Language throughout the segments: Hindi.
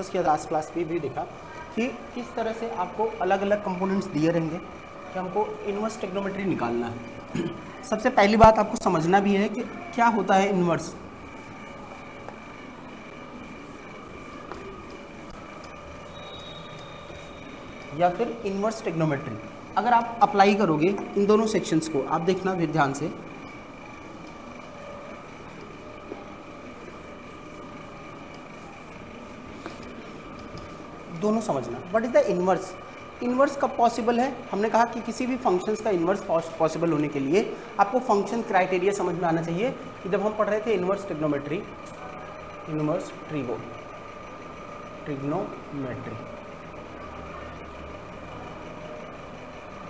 किया लास्ट क्लास में भी देखा कि किस तरह से आपको अलग अलग कंपोनेंट्स दिए रहेंगे कि हमको इन्वर्स ट्रिग्नोमेट्री निकालना है। सबसे पहली बात आपको समझना भी है कि क्या होता है इन्वर्स। या फिर इन्वर्स ट्रिग्नोमेट्री अगर आप अप्लाई करोगे इन दोनों सेक्शंस को, आप देखना फिर ध्यान से, दोनों समझना। What is the inverse? Inverse कब पॉसिबल है? हमने कहा कि किसी भी फंक्शंस का इन्वर्स पॉसिबल होने के लिए आपको फंक्शन क्राइटेरिया समझ में आना चाहिए। कि जब हम पढ़ रहे थे इन्वर्स ट्रिग्नोमेट्री, इन्वर्स ट्रिग्नोमेट्री,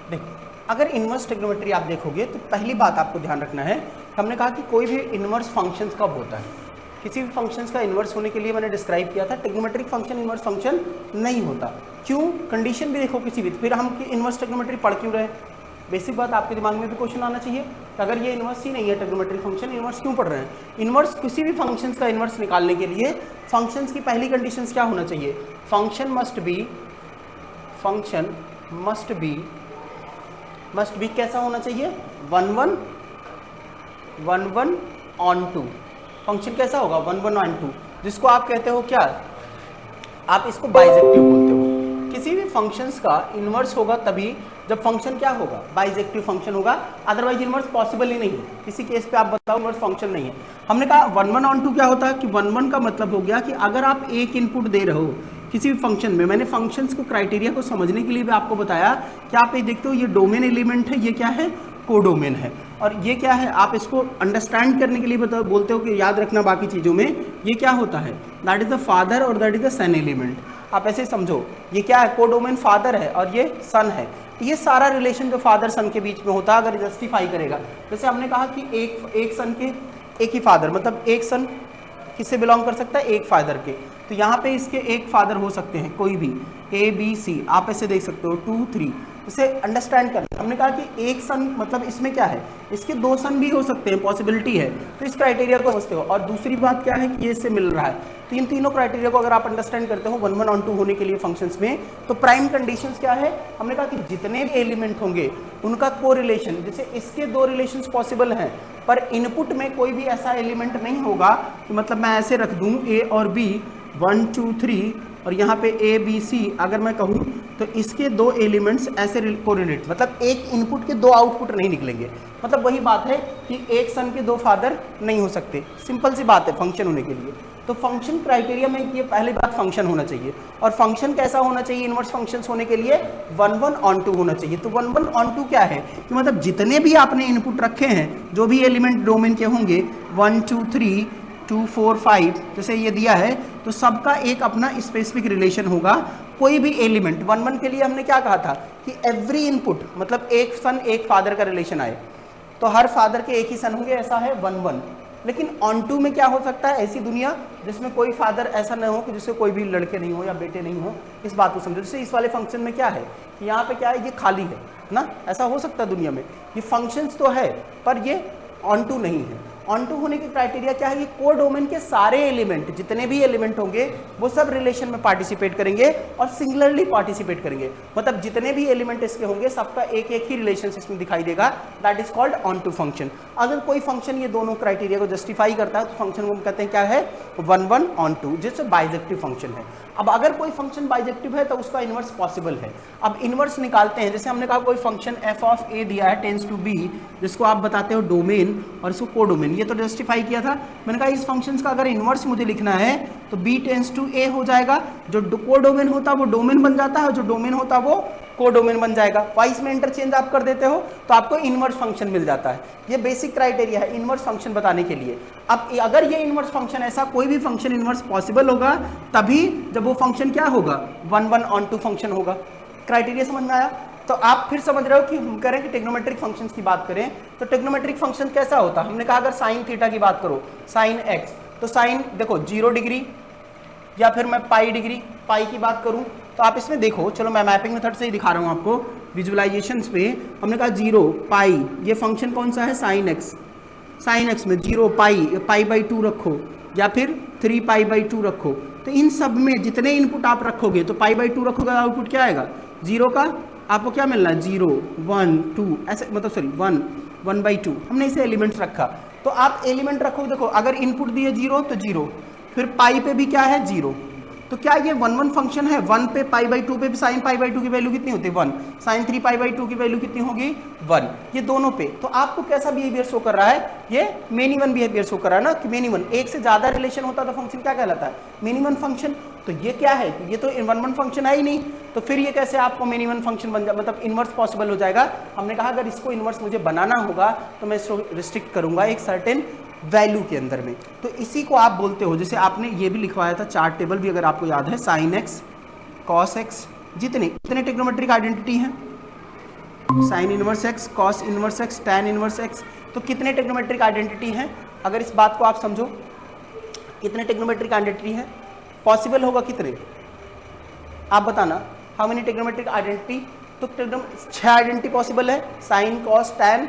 देखो अगर इन्वर्स ट्रिग्नोमेट्री आप देखोगे तो पहली बात आपको ध्यान रखना है, हमने कहा कि कोई भी इन्वर्स फंक्शंस कब होता है। किसी भी फंक्शंस का इन्वर्स होने के लिए मैंने डिस्क्राइब किया था ट्रिग्नोमेट्रिक फंक्शन इन्वर्स फंक्शन नहीं होता। क्यों? कंडीशन भी देखो किसी भी, फिर हम इन्वर्स ट्रिग्नोमेट्री पढ़ क्यों रहे? बेसिक बात आपके दिमाग में भी क्वेश्चन आना चाहिए कि अगर ये इन्वर्स ही नहीं है ट्रिग्नोमेट्रिक फंक्शन, इन्वर्स क्यों पढ़ रहे हैं? इन्वर्स किसी भी फंक्शंस का इन्वर्स निकालने के लिए फंक्शंस की पहली कंडीशंस क्या होना चाहिए? फंक्शन मस्ट बी कैसा होना चाहिए? 1 1 ऑन 2। फंक्शन कैसा होगा? 1 1 ऑन 2, जिसको आप कहते हो क्या? आप इसको बाइजेक्टिव बोलते हो। किसी भी फंक्शंस का इन्वर्स होगा तभी जब फंक्शन क्या होगा? बाइजेक्टिव फंक्शन होगा, अदरवाइज इन्वर्स पॉसिबल ही नहीं है। किसी केस पे आप बताओ इन्वर्स फंक्शन नहीं है। हमने कहा 1 1 ऑन 2 क्या होता है कि 1 1 का मतलब हो गया कि अगर आप एक इनपुट दे रहे हो किसी भी फंक्शन में, मैंने फंक्शंस को क्राइटेरिया को समझने के लिए भी आपको बताया कि आप ये देखते हो ये डोमेन एलिमेंट है, ये क्या है? कोडोमेन है। और ये क्या है? आप इसको अंडरस्टैंड करने के लिए बोलते हो कि याद रखना बाकी चीज़ों में ये क्या होता है, दैट इज द फादर और that is the son element. आप ऐसे समझो, ये क्या है? कोडोमेन फादर है और ये सन है। ये सारा रिलेशन जो फादर सन के बीच में होता है अगर जस्टिफाई करेगा, जैसे हमने कहा कि एक सन के एक ही फादर, मतलब एक सन किससे बिलोंग कर सकता है? एक फादर के। तो यहाँ पे इसके एक फादर हो सकते हैं कोई भी, ए बी सी, आप ऐसे देख सकते हो 2 3, इसे अंडरस्टैंड करना। हमने कहा कि एक सन मतलब इसमें क्या है? इसके 2 सन भी हो सकते हैं, पॉसिबिलिटी है। तो इस क्राइटेरिया को समझते हो। और दूसरी बात क्या है कि ये इससे मिल रहा है। तो इन तीनों क्राइटेरिया को अगर आप अंडरस्टैंड करते हो 1 1 ऑन 2 होने के लिए फंक्शंस में, तो प्राइम कंडीशंस क्या है? हमने कहा कि जितने भी एलिमेंट होंगे उनका कोरिलेशन, जैसे इसके 2 रिलेशंस पॉसिबल हैं पर इनपुट में कोई भी ऐसा एलिमेंट नहीं होगा कि मतलब मैं ऐसे रख दूं ए और बी 1 2 3 और यहाँ पे ए बी सी अगर मैं कहूँ तो इसके 2 एलिमेंट्स ऐसे कोरिलेट, मतलब एक इनपुट के 2 आउटपुट नहीं निकलेंगे। मतलब वही बात है कि एक सन के 2 फादर नहीं हो सकते। सिंपल सी बात है फंक्शन होने के लिए। तो फंक्शन क्राइटेरिया में ये पहली बात फंक्शन होना चाहिए। और फंक्शन कैसा होना चाहिए? इन्वर्स फंक्शंस होने के लिए 1 1 ऑन 2 होना चाहिए। तो 1 1 ऑन 2 क्या है कि मतलब जितने भी आपने इनपुट रखे हैं, जो भी एलिमेंट डोमेन के होंगे 1 2 3 2 4 5 जैसे ये दिया है, तो सबका एक अपना स्पेसिफिक रिलेशन होगा। कोई भी एलिमेंट 1 1 के लिए हमने क्या कहा था कि एवरी इनपुट मतलब एक सन एक फादर का रिलेशन आए, तो हर फादर के एक ही सन होंगे, ऐसा है 1 1। लेकिन ऑन 2 में क्या हो सकता है? ऐसी दुनिया जिसमें कोई फादर ऐसा न हो कि जिससे कोई भी लड़के नहीं हो या बेटे नहीं हो। इस बात को समझो। जैसे इस वाले फंक्शन में क्या है कि यहाँ पे क्या है, ये खाली है ना, ऐसा हो सकता है दुनिया में। ये फंक्शंस तो है पर ये ऑन 2 नहीं है। ऑन 2 होने के क्राइटेरिया क्या है? ये कोडोमेन के सारे एलिमेंट, जितने भी एलिमेंट होंगे वो सब रिलेशन में पार्टिसिपेट करेंगे और सिंगुलरली पार्टिसिपेट करेंगे। मतलब जितने भी एलिमेंट इसके होंगे सबका एक एक ही रिलेशन इसमें दिखाई देगा, that is called on 2 function. अगर कोई फंक्शन ये दोनों क्राइटेरिया को जस्टिफाई करता है तो फंक्शन को हम कहते हैं क्या है? 1 1 ऑन 2, जिससे बाइजेक्टिव फंक्शन है। अब अगर कोई फंक्शन बाइजेक्टिव है तो उसका इन्वर्स पॉसिबल है। अब इन्वर्स निकालते हैं। जैसे हमने कहा कोई फंक्शन f ऑफ a दिया है टेंस टू b, जिसको आप बताते हो डोमेन और इसको कोडोमेन, ये तो जस्टिफाई किया था। मैंने कहा इस फंक्शन का अगर इन्वर्स मुझे लिखना है तो b टेंस टू a हो जाएगा। जो कोडोमेन होता है वो डोमेन बन जाता है, जो डोमेन होता है वो कोडोमेन बन जाएगा। वाइस में इंटरचेंज आप कर देते हो तो आपको इन्वर्स फंक्शन मिल जाता है। ये बेसिक क्राइटेरिया है इन्वर्स फंक्शन बताने के लिए। अब अगर ये इन्वर्स फंक्शन, ऐसा कोई भी फंक्शन इन्वर्स पॉसिबल होगा तभी जब वो फंक्शन क्या होगा? 1 1 ऑन 2 फंक्शन होगा। क्राइटेरिया समझ में आया? तो आप फिर समझ रहे हो कि हम करें कि ट्रिग्नोमेट्रिक फंक्शंस की बात करें तो ट्रिग्नोमेट्रिक फंक्शन कैसा होता है? हमने कहा अगर साइन थीटा की बात करो, साइन एक्स, तो साइन देखो 0 डिग्री या फिर मैं पाई डिग्री, पाई की बात करूं तो आप इसमें देखो, चलो मैं मैपिंग मेथड से ही दिखा रहा हूं आपको विजुअलाइजेशंस पे। हमने कहा 0 पाई, ये फंक्शन कौन सा है? Sign X. साइन एक्स में 0 पाई, पाई बाई 2 रखो या फिर 3 पाई बाई 2 रखो। तो तो इन सब में जितने इनपुट आप रखोगे तो पाई बाई 2 रखोगे, आउटपुट क्या आएगा 0 का, आपको क्या मिलना है 0 1 2 ऐसे, मतलब सॉरी 1 1/2, हमने इसे एलिमेंट्स रखा। तो आप एलिमेंट रखोगे, देखो अगर इनपुट दिए 0 तो 0, फिर पाई पे भी क्या है 0, तो क्या ये 1 1 फंक्शन है। 1 पे पाई बाई 2 पे भी साइन पाई बाई 2 की वैल्यू कितनी होती है 1, साइन 3 पाई बाई 2 की वैल्यू कितनी होगी 1, ये दोनों पे। तो आपको कैसा बिहेवियर शो कर रहा है, ये मेनी वन बिहेवियर शो कर रहा है ना, कि मेनी वन, एक से ज्यादा रिलेशन होता तो फंक्शन क्या कहलाता है मेनी वन फंक्शन। तो ये क्या है, ये तो 1 1 फंक्शन है ही नहीं, तो फिर ये कैसे आपको मेनी वन फंक्शन बन जाए, मतलब इनवर्स पॉसिबल हो जाएगा। हमने कहा अगर इसको इनवर्स मुझे बनाना होगा तो मैं इसको रिस्ट्रिक्ट करूंगा एक सर्टेन वैल्यू के अंदर में। तो इसी को आप बोलते हो, जैसे आपने ये भी लिखवाया था चार्ट टेबल भी अगर आपको याद है, साइन एक्स कॉस एक्स, जितने ट्रिग्नोमेट्रिक आइडेंटिटी हैं, sine inverse X cos inverse X tan inverse x, तो कितने ट्रिग्नोमेट्रिक आइडेंटिटी हैं, अगर इस बात को आप समझो कितने ट्रिग्नोमेट्रिक आइडेंटिटी हैं, पॉसिबल होगा कितने, आप बताना हाउ मेनी ट्रिग्नोमेट्रिक आइडेंटिटी। तो 6 आइडेंटिटी पॉसिबल है, sine cos tan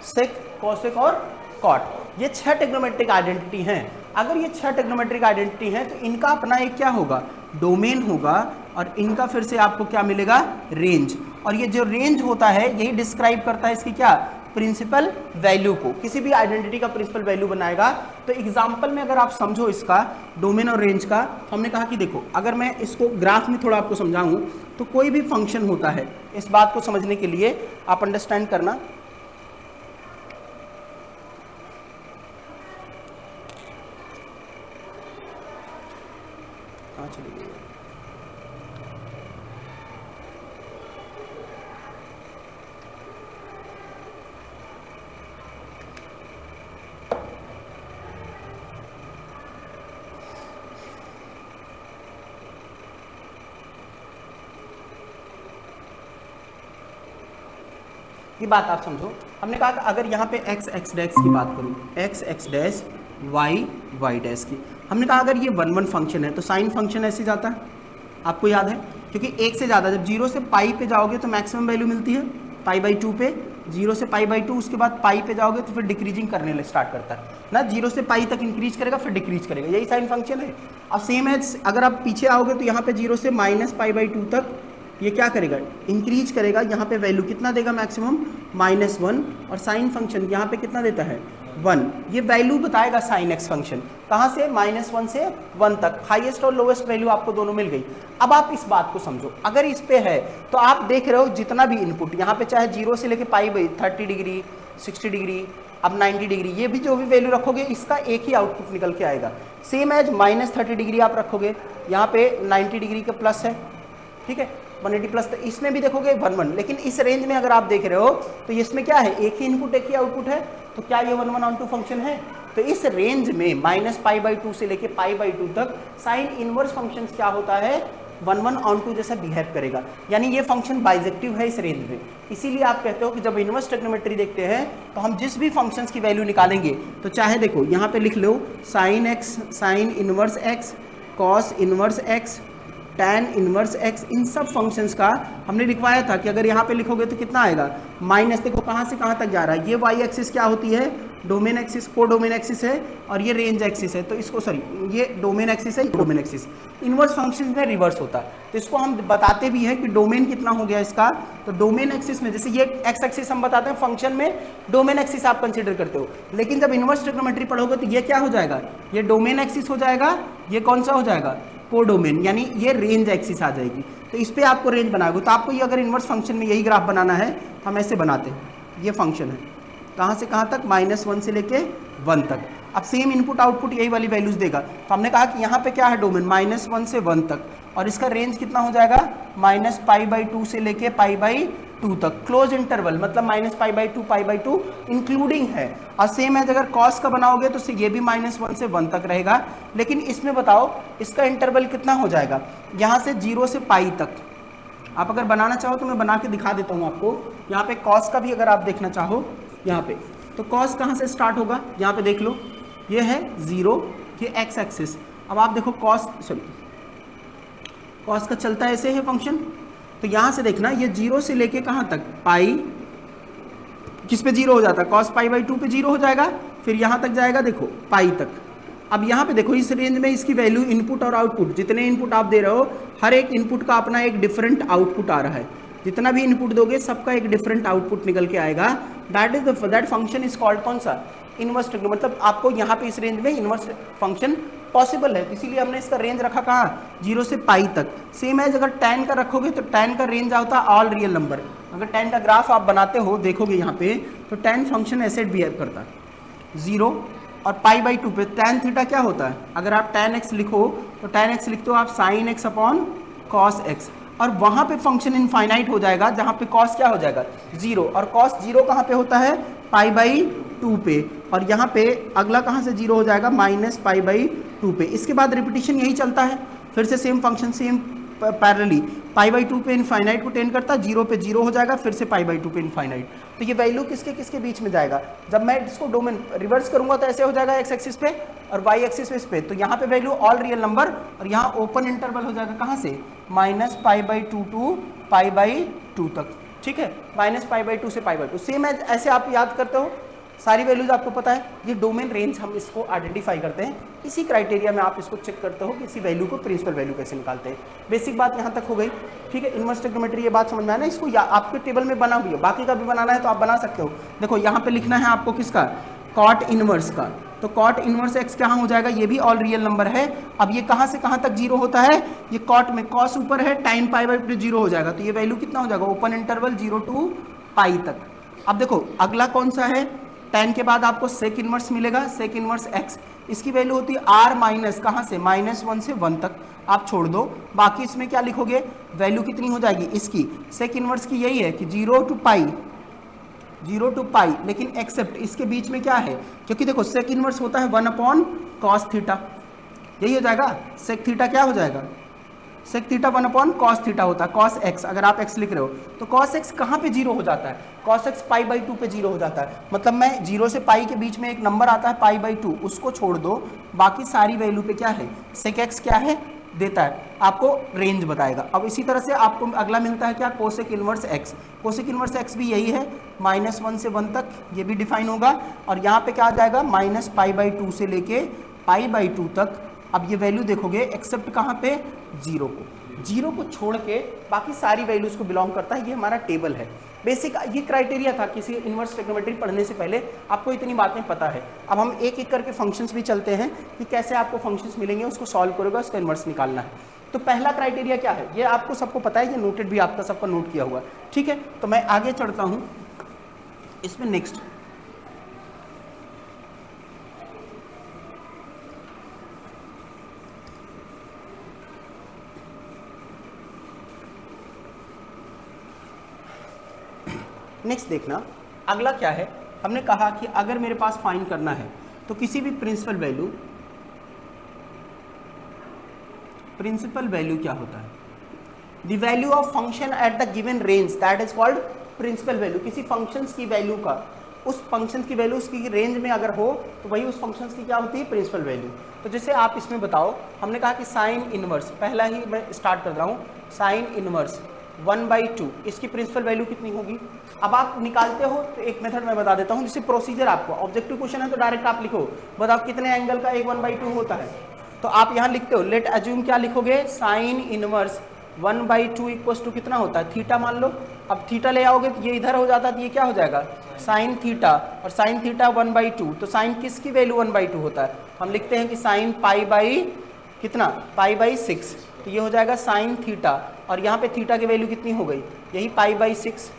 sec cosec और कॉट, ये 6 ट्रिग्नोमेट्रिक आइडेंटिटी हैं। अगर ये 6 ट्रिग्नोमेट्रिक आइडेंटिटी हैं तो इनका अपना एक क्या होगा डोमेन होगा, और इनका फिर से आपको क्या मिलेगा रेंज, और ये जो रेंज होता है यही डिस्क्राइब करता है इसकी क्या प्रिंसिपल वैल्यू को। किसी भी आइडेंटिटी का प्रिंसिपल वैल्यू बनाएगा। तो एग्जांपल में अगर आप समझो इसका डोमेन और रेंज का, हमने कहा कि देखो अगर मैं इसको ग्राफ में थोड़ा आपको समझाऊं, तो कोई भी फंक्शन होता है, इस बात को समझने के लिए आप अंडरस्टैंड करना, ये बात आप समझो। हमने कहा कि अगर यहाँ पे x x डैश की बात करूँ, x x dash y y dash की, हमने कहा अगर ये 1 1 फंक्शन है तो साइन फंक्शन ऐसे जाता है, आपको याद है, क्योंकि एक से ज़्यादा, जब 0 से पाई पे जाओगे तो मैक्सिमम वैल्यू मिलती है पाई बाई 2 पे, 0 से पाई बाई 2, उसके बाद पाई पे जाओगे तो फिर डिक्रीजिंग करने स्टार्ट करता है ना, 0 से पाई तक इंक्रीज करेगा फिर डिक्रीज करेगा, यही साइन फंक्शन है। अब सेम है, अगर आप पीछे आओगे तो यहाँ पे 0 से माइनस पाई बाई 2 तक ये क्या करेगा इंक्रीज करेगा, यहाँ पे वैल्यू कितना देगा मैक्सिमम -1, और साइन फंक्शन यहाँ पे कितना देता है 1, ये वैल्यू बताएगा साइन एक्स फंक्शन, कहाँ से -1 से 1 तक, हाईएस्ट और लोएस्ट वैल्यू आपको दोनों मिल गई। अब आप इस बात को समझो, अगर इस पे है तो आप देख रहे हो जितना भी इनपुट यहाँ पे चाहे 0 से लेके पाई बाई 30 डिग्री 60 डिग्री अब 90 डिग्री, ये भी जो भी वैल्यू रखोगे इसका एक ही आउटपुट निकल के आएगा। सेम एज -30 डिग्री आप रखोगे, यहाँ पे 90 डिग्री का प्लस है, ठीक है 180 प्लस, तो इसमें भी देखोगे 1 1, लेकिन इस रेंज में अगर आप देख रहे हो तो इसमें क्या है एक ही इनपुट एक ही आउटपुट है, तो क्या ये 1 1 ऑन 2 फंक्शन है। तो इस रेंज में -π/2 से लेके π/2 तक साइन इनवर्स फंक्शन क्या होता है 1 1 ऑन 2 जैसा बिहेव करेगा, यानी ये फंक्शन बाइजेक्टिव है इस रेंज में। इसीलिए आप कहते हो कि जब इनवर्स ट्रिग्नोमेट्री देखते हैं तो हम जिस भी फंक्शंस की वैल्यू निकालेंगे, तो चाहे देखो यहाँ पे लिख लो sine X, sine inverse X, cos inverse X, tan inverse X, इन सब फंक्शंस का हमने लिखवाया था कि अगर यहाँ पे लिखोगे तो कितना आएगा माइनस, देखो कहाँ से कहाँ तक जा रहा है, ये वाई एक्सिस क्या होती है डोमेन एक्सिस, को डोमेन एक्सिस है, और ये रेंज एक्सिस है, तो इसको सॉरी ये डोमेन एक्सिस है, डोमेन एक्सिस इनवर्स फंक्शन में रिवर्स होता है। तो इसको हम बताते भी है कि डोमेन कितना हो गया इसका, तो डोमेन एक्सिस में जैसे ये एक्स एक्सिस हम बताते हैं फंक्शन में डोमेन एक्सिस आप कंसिडर करते हो, लेकिन जब इनवर्स ट्रिग्नोमेट्री पढ़ोगे तो ये क्या हो जाएगा, ये डोमेन एक्सिस हो जाएगा, ये कौन सा हो जाएगा कोडोमेन, यानी ये रेंज एक्सिस आ जाएगी। तो इस पे आपको रेंज बनाओगे, तो आपको ये अगर इनवर्स फंक्शन में यही ग्राफ बनाना है तो हम ऐसे बनाते हैं, ये फंक्शन है कहाँ से कहाँ तक -1 से लेके 1 तक। अब सेम इनपुट आउटपुट यही वाली वैल्यूज देगा, तो हमने कहा कि यहाँ पे क्या है डोमेन -1 से 1 तक, और इसका रेंज कितना हो जाएगा -π/2 से लेके π/2 तक, क्लोज इंटरवल मतलब -π/2 π/2 इंक्लूडिंग है। और सेम है अगर कॉस का बनाओगे तो ये भी -1 से 1 तक रहेगा, लेकिन इसमें बताओ इसका इंटरवल कितना हो जाएगा, यहाँ से 0 से पाई तक। आप अगर बनाना चाहो तो मैं बना के दिखा देता हूँ आपको, यहाँ पे कॉस का भी अगर आप देखना चाहो यहाँ पे, तो कॉस कहाँ से स्टार्ट होगा, यहाँ पे देख लो ये है 0, ये एक्स एक्सिस। अब आप देखो कॉस का चलता है ऐसे है फंक्शन, तो यहाँ से देखना ये 0 से लेके कहाँ तक पाई, किस पे 0 हो जाता है कॉस π/2 पे 0 हो जाएगा, फिर यहाँ तक जाएगा देखो पाई तक, अब यहाँ पे देखो इस रेंज में इसकी वैल्यू इनपुट और आउटपुट, जितने इनपुट आप दे रहे हो हर एक इनपुट का अपना एक डिफरेंट आउटपुट आ रहा है, जितना भी इनपुट दोगे सबका एक डिफरेंट आउटपुट निकल के आएगा। दैट फंक्शन इज कॉल्ड कौन सा, इनवर्स ट्रिग्नो। मतलब आपको यहाँ पे इस रेंज में इनवर्स फंक्शन पॉसिबल है, इसीलिए हमने इसका रेंज रखा कहाँ, 0 से पाई तक। सेम एज अगर tan का रखोगे तो tan का रेंज आता है ऑल रियल नंबर। अगर tan का ग्राफ आप बनाते हो देखोगे यहाँ पे तो tan फंक्शन ऐसे बिहेव करता है 0 और π/2 पे tan थीटा क्या होता है, अगर आप tan x लिखो तो tan x लिखते हो आप sin x upon cos x, और वहाँ पे फंक्शन इनफाइनाइट हो जाएगा जहाँ पे cos क्या हो जाएगा 0, और cos 0 कहाँ पे होता है π/2 पे, और यहाँ पे अगला कहाँ से 0 हो जाएगा -π/2 पे। इसके बाद रिपीटिशन यही चलता है, फिर से सेम फंक्शन सेम पैरेलली π/2 पे इनफाइनाइट को टेंड करता है, 0 पे 0 हो जाएगा, फिर से π/2 पे इनफाइनाइट। तो ये वैल्यू किसके किसके बीच में जाएगा, जब मैं इसको डोमेन रिवर्स करूंगा तो ऐसे हो जाएगा x एक्सिस पे और y एक्सिस पे इस पे, तो यहाँ पे वैल्यू ऑल रियल नंबर और यहाँ ओपन इंटरवल हो जाएगा कहाँ से -π/2 टू π/2 तक, ठीक है, -π/2 से π/2। सेम ऐसे आप याद करते हो, सारी वैल्यूज आपको पता है। ये डोमेन रेंज हम इसको आइडेंटिफाई करते हैं, इसी क्राइटेरिया में आप इसको चेक करते हो कि इसी वैल्यू को प्रिंसिपल वैल्यू कैसे निकालते हैं। बेसिक बात यहाँ तक हो गई, ठीक है। इनवर्स ट्रिग्नोमेट्री ये बात समझ में आया ना, इसको आपके टेबल में बना हुई है, बाकी का भी बनाना है तो आप बना सकते हो। देखो यहाँ पे लिखना है आपको किसका, कॉट इनवर्स का, तो कॉट इनवर्स x कहाँ हो जाएगा, ये भी ऑल रियल नंबर है। अब ये कहाँ से कहाँ तक 0 होता है, ये कॉट में कॉस ऊपर है, टाइम π/2 0 हो जाएगा, तो ये वैल्यू कितना हो जाएगा, ओपन इंटरवल 0 टू पाई तक। अब देखो अगला कौन सा है, tan के बाद आपको सेक इनवर्स मिलेगा, सेक इनवर्स x, इसकी वैल्यू होती है r माइनस कहाँ से -1 से 1 तक, आप छोड़ दो, बाकी इसमें क्या लिखोगे, वैल्यू कितनी हो जाएगी इसकी, सेक इनवर्स की यही है कि 0 टू पाई, लेकिन एक्सेप्ट इसके बीच में क्या है, क्योंकि देखो सेक इनवर्स होता है 1 अपॉन कॉस थीटा, यही हो जाएगा, सेक थीटा क्या हो जाएगा, sec theta 1 upon cos theta होता है, कॉस एक्स, अगर आप एक्स लिख रहे हो तो कॉस एक्स कहाँ पे 0 हो जाता है, कॉस एक्स π/2 पे 0 हो जाता है। मतलब मैं 0 से पाई के बीच में एक नंबर आता है π/2, उसको छोड़ दो, बाकी सारी वैल्यू पे क्या है, सेक एक्स क्या है देता है, आपको रेंज बताएगा। अब इसी तरह से आपको अगला मिलता है क्या, cosec inverse x, cosec inverse x भी यही है, -1 से 1 तक, ये भी डिफाइन होगा, और यहाँ पे क्या आ जाएगा -π/2 से लेके π/2 तक। अब ये वैल्यू देखोगे एक्सेप्ट कहाँ पे, 0 को छोड़ के बाकी सारी वैल्यूज को बिलोंग करता है, ये हमारा टेबल है। बेसिक ये क्राइटेरिया था किसी इनवर्स ट्रिग्नोमेट्री पढ़ने से पहले, आपको इतनी बातें पता है। अब हम एक एक करके फंक्शंस भी चलते हैं कि कैसे आपको फंक्शंस मिलेंगे, उसको सॉल्व करोगे, उसका इनवर्स निकालना है। तो पहला क्राइटेरिया क्या है, ये आपको सबको पता है, ये नोटेड भी आपका सबका नोट किया हुआ, ठीक है। तो मैं आगे चढ़ता हूँ इसमें, नेक्स्ट देखना अगला क्या है। हमने कहा कि अगर मेरे पास फाइंड करना है तो किसी भी प्रिंसिपल वैल्यू क्या होता है, the value of function at the given range, that is called principal value. किसी फंक्शंस की वैल्यू का, उस फंक्शन की वैल्यू उसकी रेंज में अगर हो तो वही उस फंक्शंस की क्या होती है, प्रिंसिपल वैल्यू। तो जैसे आप इसमें बताओ, हमने कहा कि साइन इनवर्स, पहला ही मैं स्टार्ट कर रहा हूँ, साइन इनवर्स 1/2, इसकी प्रिंसिपल वैल्यू कितनी होगी। अब आप निकालते हो तो एक मेथड मैं बता देता हूँ, जिससे प्रोसीजर आपको, ऑब्जेक्टिव क्वेश्चन है तो डायरेक्ट आप लिखो, बताओ कितने एंगल का एक 1/2 होता है, तो आप यहाँ लिखते हो, लेट अज्यूम क्या लिखोगे, साइन इनवर्स 1/2 इक्वल्स टू कितना होता है, थीटा मान लो। अब थीटा ले आओगे तो ये इधर हो जाता है, तो ये क्या हो जाएगा, साइन थीटा, और साइन थीटा 1/2, तो साइन किसकी वैल्यू 1/2 होता है, हम लिखते हैं कि साइन कितना π/6, तो ये हो जाएगा साइन थीटा, और यहाँ पे थीटा की वैल्यू कितनी हो गई, यही π/6,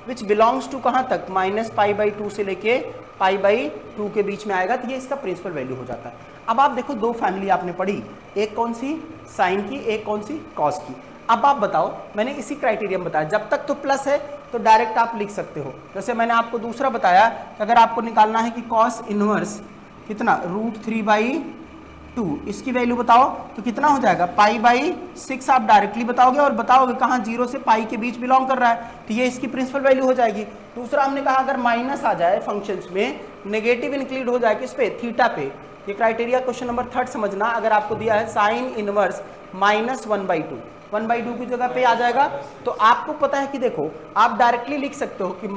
विच बिलोंग्स टू कहाँ तक, -π/2 से लेके π/2 के बीच में आएगा, तो ये इसका प्रिंसिपल वैल्यू हो जाता है। अब आप देखो दो फैमिली आपने पढ़ी, एक कौन सी साइन की, एक कौन सी कॉस की। अब आप बताओ, मैंने इसी क्राइटेरिया में बताया, जब तक तो प्लस है तो डायरेक्ट आप लिख सकते हो। जैसे मैंने आपको दूसरा बताया कि अगर आपको निकालना है कि कॉस इनवर्स कितना √3/2, इसकी वैल्यू बताओ तो कितना हो जाएगा, π/6 आप डायरेक्टली बताओगे, और बताओगे कहाँ 0 से पाई के बीच बिलोंग कर रहा है, तो ये इसकी प्रिंसिपल वैल्यू हो जाएगी। दूसरा हमने कहा अगर माइनस आ जाए फंक्शंस में, नेगेटिव इंक्लूड हो जाए किस पे, थीटा पे, ये क्राइटेरिया क्वेश्चन नंबर 3 समझना। अगर आपको दिया है साइन इनवर्स -1/2 की जगह पे आ जाएगा, तो आपको पता है कि देखो आप डायरेक्टली लिख सकते हो कि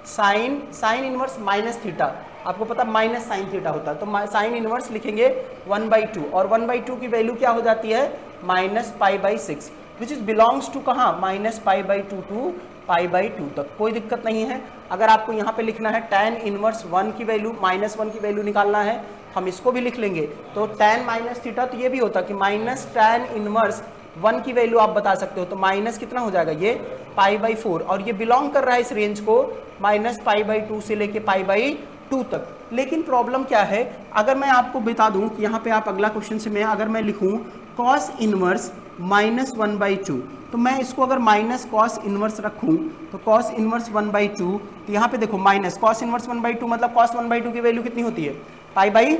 साइन इनवर्स माइनस थीटा, आपको पता माइनस साइन थीटा होता है, तो साइन इनवर्स लिखेंगे 1/2 और 1/2 की वैल्यू क्या हो जाती है -π/6 विच इज बिलोंग्स टू कहाँ -π/2 टू π/2 तक। कोई दिक्कत नहीं है। अगर आपको यहाँ पे लिखना है tan इनवर्स 1 की वैल्यू -1 की वैल्यू निकालना है, हम इसको भी लिख लेंगे। तो tan माइनस थीटा, तो ये भी होता कि माइनस tan इनवर्स 1 की वैल्यू आप बता सकते हो, तो माइनस कितना हो जाएगा ये π/4, और ये बिलोंग कर रहा है इस रेंज को -π/2 से लेके π/2 तक। लेकिन प्रॉब्लम क्या है, अगर मैं आपको बता दूं कि यहाँ पे आप अगला क्वेश्चन से मैं अगर मैं लिखूं cos इनवर्स -1/2, तो मैं इसको अगर माइनस cos इनवर्स रखूं तो cos इनवर्स 1/2, तो यहाँ पे देखो माइनस cos इनवर्स 1/2 मतलब cos 1/2 की वैल्यू कितनी होती है π/3,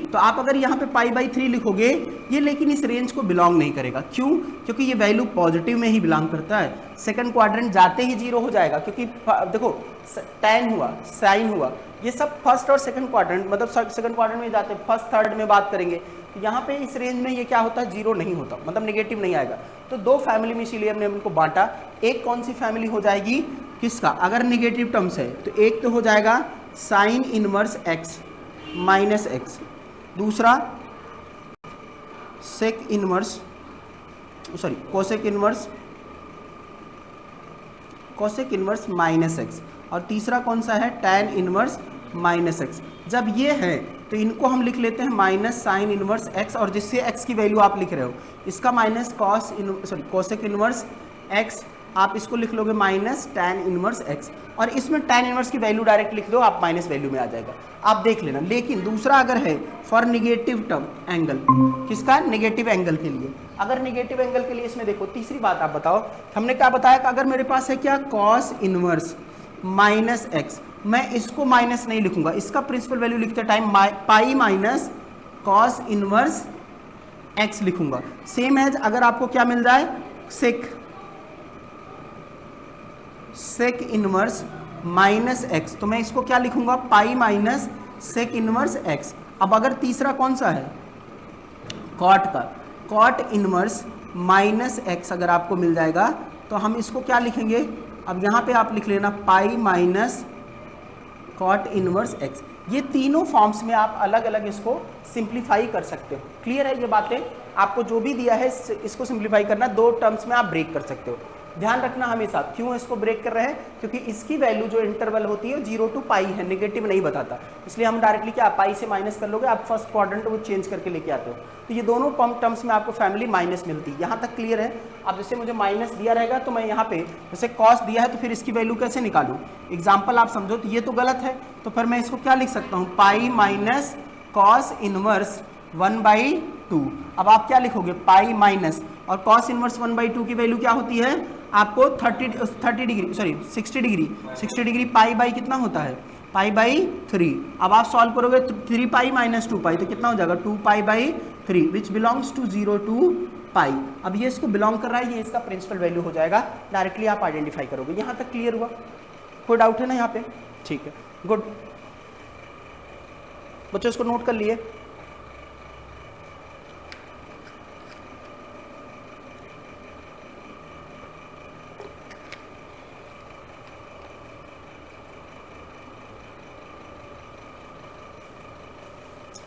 तो आप अगर यहाँ पे π/3 लिखोगे ये लेकिन इस रेंज को बिलोंग नहीं करेगा। क्यों? क्योंकि ये वैल्यू पॉजिटिव में ही बिलोंग करता है। सेकंड क्वाड्रेंट जाते ही जीरो हो जाएगा, क्योंकि देखो tan हुआ, साइन हुआ, ये सब फर्स्ट और सेकंड क्वाड्रेंट मतलब सेकंड क्वाड्रेंट में जाते हैं, फर्स्ट थर्ड में बात करेंगे तो यहाँ पे इस रेंज में ये क्या होता है जीरो नहीं होता, मतलब नेगेटिव नहीं आएगा। तो दो फैमिली में इसीलिए हमने उनको बांटा। एक कौन सी फैमिली हो जाएगी किसका, अगर नेगेटिव टर्म्स है तो एक तो हो जाएगा sine inverse x minus X, दूसरा sec inverse cosec inverse minus X, और तीसरा कौन सा है tan इनवर्स माइनस एक्स। जब ये है तो इनको हम लिख लेते हैं माइनस साइन इनवर्स x, और जिससे x की वैल्यू आप लिख रहे हो इसका माइनस कोसेक इनवर्स x, आप इसको लिख लोगे माइनस tan इनवर्स x, और इसमें tan इनवर्स की वैल्यू डायरेक्ट लिख दो, आप माइनस वैल्यू में आ जाएगा, आप देख लेना। लेकिन दूसरा अगर है फॉर निगेटिव टर्म एंगल, किसका, नेगेटिव एंगल के लिए, अगर नेगेटिव एंगल के लिए इसमें देखो तीसरी बात आप बताओ, हमने क्या बताया कि अगर मेरे पास है क्या cos इनवर्स माइनस एक्स, मैं इसको माइनस नहीं लिखूंगा, इसका प्रिंसिपल वैल्यू लिखते time pi minus cos inverse x लिखूंगा। सेम एज अगर आपको क्या मिल जाए सेक इनवर्स माइनस एक्स, तो मैं इसको क्या लिखूंगा pi minus sec inverse x. अब अगर तीसरा कौन सा है कॉट का, कॉट इनवर्स माइनस एक्स अगर आपको मिल जाएगा तो हम इसको क्या लिखेंगे, अब यहाँ पे आप लिख लेना pi minus cot inverse x. ये तीनों फॉर्म्स में आप अलग अलग इसको सिंप्लीफाई कर सकते हो। क्लियर है ये बातें, आपको जो भी दिया है इसको सिंप्लीफाई करना, दो टर्म्स में आप ब्रेक कर सकते हो। ध्यान रखना हमेशा, क्यों इसको ब्रेक कर रहे हैं, क्योंकि इसकी वैल्यू जो इंटरवल होती है 0 to पाई है, नेगेटिव नहीं बताता, इसलिए हम डायरेक्टली क्या पाई से माइनस कर लोगे, आप फर्स्ट क्वाड्रेंट वो चेंज करके लेके आते हो, तो ये दोनों टर्म्स में आपको फैमिली माइनस मिलती है। यहाँ तक क्लियर है। अब जैसे मुझे माइनस दिया रहेगा तो मैं यहाँ पे जैसे कॉस दिया है तो फिर इसकी वैल्यू कैसे निकालूँ, एग्जाम्पल आप समझो, तो ये तो गलत है, तो फिर मैं इसको क्या लिख सकता हूँ पाई माइनस कॉस इनवर्स 1/2। अब आप क्या लिखोगे पाई माइनस, और कॉस इनवर्स 1/2 की वैल्यू क्या होती है आपको 60 डिग्री पाई बाई कितना होता है π/3। अब आप सॉल्व करोगे 3 पाई माइनस 2 पाई तो कितना हो जाएगा 2 π/3 विच बिलोंग्स टू 0 to पाई। अब ये इसको बिलोंग कर रहा है, ये इसका प्रिंसिपल वैल्यू हो जाएगा, डायरेक्टली आप आइडेंटिफाई करोगे। यहाँ तक क्लियर हुआ, कोई डाउट है ना यहाँ पे, ठीक है, गुड बच्चों, इसको नोट कर लिए।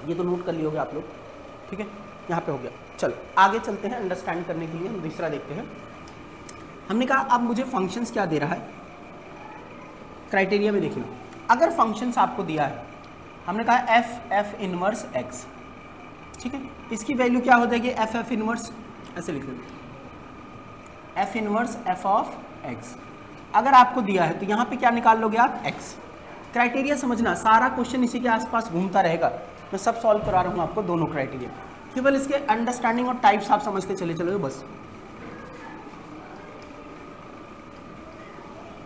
ये तो नोट कर लिए होगे आप लोग, ठीक है, यहाँ पे हो गया। चलो आगे चलते हैं, अंडरस्टैंड करने के लिए हम दूसरा देखते हैं। हमने कहा अब मुझे फंक्शंस क्या दे रहा है, क्राइटेरिया में देखिए, अगर फंक्शंस आपको दिया है, हमने कहा एफ इनवर्स एक्स, ठीक है, इसकी वैल्यू क्या हो जाएगी एफ इनवर्स, ऐसे लिख लेते F inverse F of x. अगर आपको दिया है तो यहाँ पे क्या निकाल लोगे आप एक्स। क्राइटेरिया समझना, सारा क्वेश्चन इसी के आसपास घूमता रहेगा, मैं सब सॉल्व करा रहा हूँ आपको दोनों क्राइटेरिया, केवल इसके अंडरस्टैंडिंग और टाइप्स आप समझते चले चलोगे बस।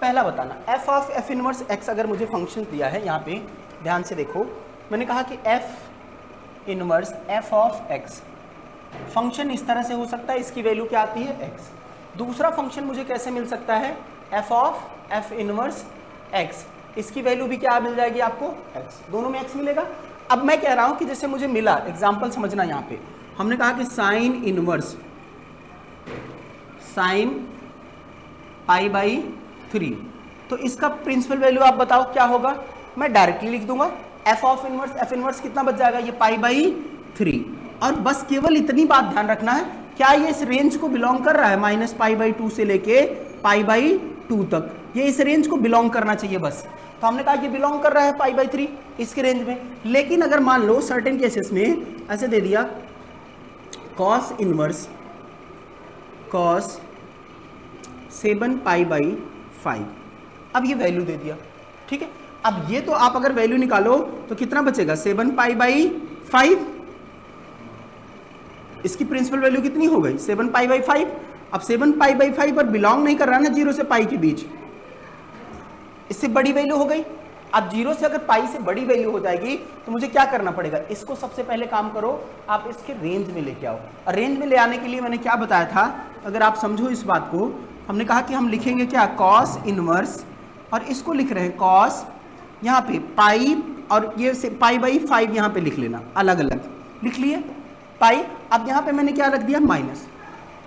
पहला बताना एफ इनवर्स एक्स, अगर मुझे फंक्शन दिया है, यहाँ पे ध्यान से देखो, मैंने कहा कि F inverse F of x, function इस तरह से हो सकता है, इसकी वैल्यू क्या आती है एक्स। दूसरा फंक्शन मुझे कैसे मिल सकता है F of F inverse x, इसकी वैल्यू भी क्या मिल जाएगी आपको एक्स, दोनों में एक्स मिलेगा। अब मैं कह रहा हूं कि जैसे मुझे मिला, एग्जांपल समझना, यहाँ पे हमने कहा कि साइन इनवर्स साइन π/3 तो इसका प्रिंसिपल वैल्यू आप बताओ क्या होगा। मैं डायरेक्टली लिख दूंगा F of inverse, F inverse कितना बच जाएगा, ये पाई बाई 3। और बस केवल इतनी बात ध्यान रखना है, क्या ये इस रेंज को बिलोंग कर रहा है माइनस पाई बाई 2 से लेके पाई बाई 2 तक, ये इस रेंज को बिलोंग करना चाहिए बस। तो हमने कहा ये बिलोंग कर रहा है पाई बाई 3 इसके रेंज में। लेकिन अगर मान लो सर्टेन केसेस में ऐसे दे दिया cos inverse cos 7 pi by 5, अब ये वैल्यू दे दिया, ठीक है। अब ये तो आप अगर वैल्यू निकालो तो कितना बचेगा 7 पाई बाई 5, इसकी प्रिंसिपल वैल्यू कितनी हो गई 7 पाई बाई 5। अब 7 पाई बाई 5 पर बिलोंग नहीं कर रहा ना 0 से पाई के बीच, इससे बड़ी वैल्यू हो गई। अब 0 से अगर पाई से बड़ी वैल्यू हो जाएगी तो मुझे क्या करना पड़ेगा, इसको सबसे पहले काम करो आप इसके रेंज में लेके आओ। और रेंज में ले आने के लिए मैंने क्या बताया था, अगर आप समझो इस बात को, हमने कहा कि हम लिखेंगे क्या कॉस इनवर्स, और इसको लिख रहे हैं कॉस यहाँ पे पाई, और ये से पाई बाई 5 यहाँ पे लिख लेना, अलग अलग लिख लिए पाई। अब यहाँ पे मैंने क्या रख दिया माइनस,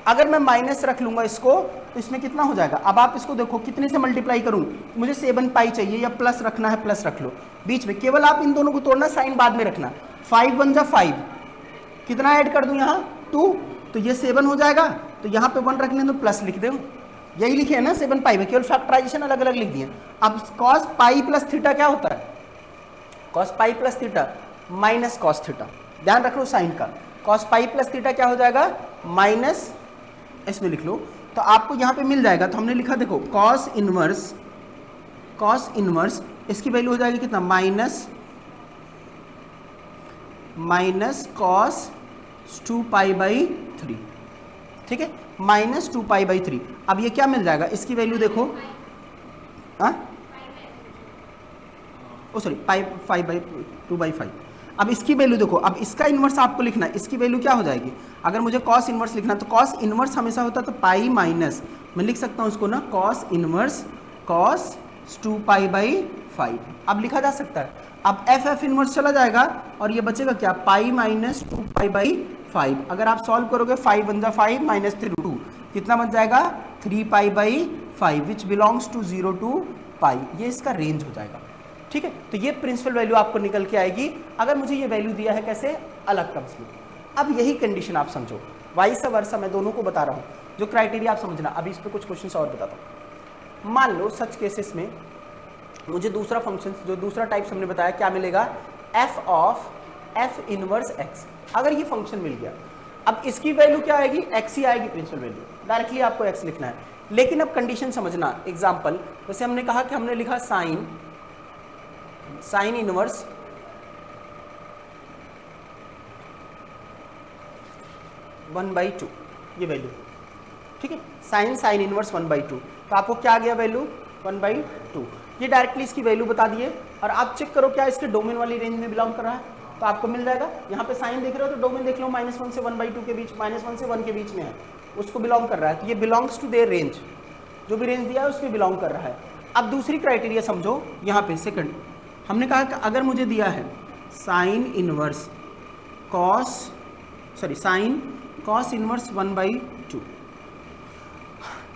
अगर मैं माइनस रख लूंगा इसको तो इसमें कितना हो जाएगा। अब आप इसको देखो कितने से मल्टीप्लाई करूं, मुझे 7 पाई चाहिए या प्लस रखना है प्लस रख लो बीच में, केवल आप इन दोनों को तोड़ना, साइन बाद में रखना। 5 1 जा 5, कितना ऐड कर दूं यहाँ 2, तो ये 7 हो जाएगा, तो यहाँ पे 1 रखने तो प्लस लिख दो, यही लिखे है ना 7 पाई में, केवल फैक्टराइजेशन अलग अलग लिख दिए। अब कॉस पाई प्लस थीटा क्या होता है, cos pi plus theta minus cos theta, ध्यान रख लो साइन का, कॉस पाई प्लस थीटा क्या हो जाएगा माइनस, इसमें लिख लो तो आपको यहाँ पे मिल जाएगा। तो हमने लिखा देखो कॉस इनवर्स इसकी वैल्यू हो जाएगी कितना माइनस कॉस 2 पाई बाई 3, ठीक है, माइनस 2 पाई बाई 3। अब ये क्या मिल जाएगा, इसकी वैल्यू देखो, सॉरी पाई 5 बाई 2 बाई 5। अब इसकी वैल्यू देखो, अब इसका इन्वर्स आपको लिखना है, इसकी वैल्यू क्या हो जाएगी, अगर मुझे कॉस इन्वर्स लिखना तो कॉस इन्वर्स हमेशा होता है तो पाई माइनस, मैं लिख सकता हूँ उसको ना cos inverse cos 2 pi by 5, अब लिखा जा सकता है। अब एफ इन्वर्स चला जाएगा और ये बचेगा क्या पाई माइनस 2 पाई बाई 5। अगर आप सॉल्व करोगे 5 1 जा 5 माइनस 3 2, कितना बच जाएगा 3 pi by 5 which belongs to 0 to pi, ये इसका रेंज हो जाएगा, ठीक है। तो ये प्रिंसिपल वैल्यू आपको निकल के आएगी अगर मुझे ये वैल्यू दिया है कैसे अलग टर्म्स में। अब यही कंडीशन आप समझो, वाइस वर्सा मैं दोनों को बता रहा हूँ, जो क्राइटेरिया आप समझना। अभी इस पर कुछ क्वेश्चन और बताता हूँ। मान लो सच केसेस में मुझे दूसरा फंक्शन, जो दूसरा टाइप्स हमने बताया क्या मिलेगा, F of F inverse x, अगर ये फंक्शन मिल गया, अब इसकी वैल्यू क्या आएगी एक्स ही आएगी प्रिंसिपल वैल्यू, डायरेक्टली आपको एक्स लिखना है। लेकिन अब कंडीशन समझना, एग्जाम्पल जैसे हमने कहा कि हमने लिखा साइन इनवर्स वन बाई 2, ये वैल्यू, ठीक है, साइन इनवर्स 1/2, तो आपको क्या आ गया वैल्यू 1/2, ये डायरेक्टली इसकी वैल्यू बता दिए। और आप चेक करो क्या इसके डोमेन वाली रेंज में बिलोंग कर रहा है, तो आपको मिल जाएगा। यहाँ पे साइन देख रहे हो तो डोमेन देख लो -1 से 1/2 के बीच, -1 से 1 के बीच में है, उसको बिलोंग कर रहा है, तो ये बिलोंग्स टू देयर रेंज, जो भी रेंज दिया है उसमें बिलोंग कर रहा है। अब दूसरी क्राइटेरिया समझो, यहाँ पे सेकंड हमने कहा कि अगर मुझे दिया है साइन कॉस इनवर्स 1/2,